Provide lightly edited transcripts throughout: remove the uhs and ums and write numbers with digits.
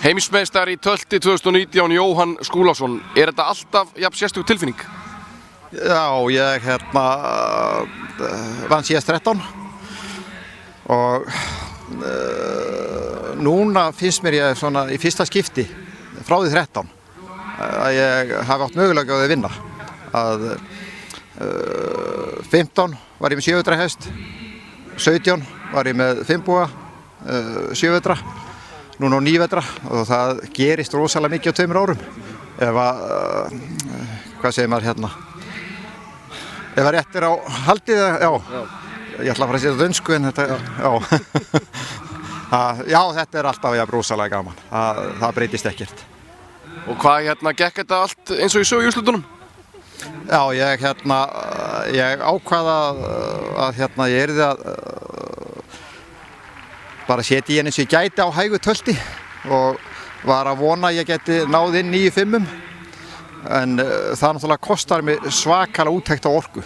Heimsmeistari í tölti 2019 Jóhann Skúlason, þetta alltaf jafn sérstök tilfinning? Já, ég vann síðast 13 og núna finnst mér ég svona í fyrsta skipti frá því 13 að ég hafi átt mögulega á því að vinna. Að 15 var ég með 7 vetra hest, 17 var ég með 5 búa, 7 vetra, núna á 9 vetra og það gerist rosalega mikið á 2 árum. Ef að, hvað segir maður hérna, ef að rétt á haldið, já. Ég ætla að fara að setja þetta dönsku en þetta, já, þetta alltaf jafn rosalega gaman, það breytist ekkert. Og hvað gekk þetta allt eins og í sögu í úrslitunum? Já, ég ákvað að ég yrði að bara setja í henni eins og ég gæti á hægu tölti og var að vona að ég geti náð inn 9-5 en það náttúrulega kostar mig svakalega úttekt á orku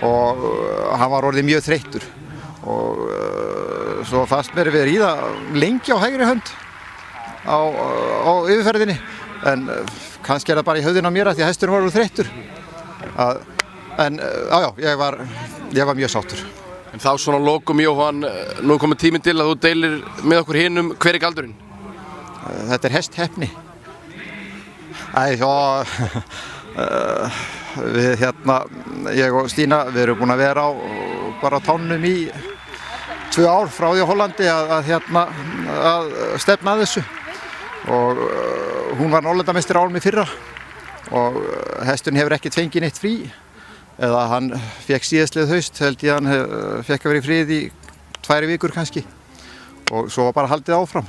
og hann var orðið mjög þreyttur og svo fannst mér við ríða lengi á hægri hönd á yfirferðinni en kannski það bara í höfðinu á mér að því að hesturinn var orðið þreyttur en ég var mjög sáttur. En þá svona lokum Jóhann, nú komið tíminn til að þú deilir með okkur hinum, hver er galdurinn? Þetta er hestheppni. Við ég og Stína, við erum búin að vera bara á tánum í 2 ár frá því á Hollandi að stefna að þessu og hún var Norðurlandameistari árum í fyrra og hesturinn hefur ekkert fengið neitt frí eða hann fekk síðastliðið haust, held ég hann fekk að vera í frið í 2 vikur kannski og svo var bara haldið áfram.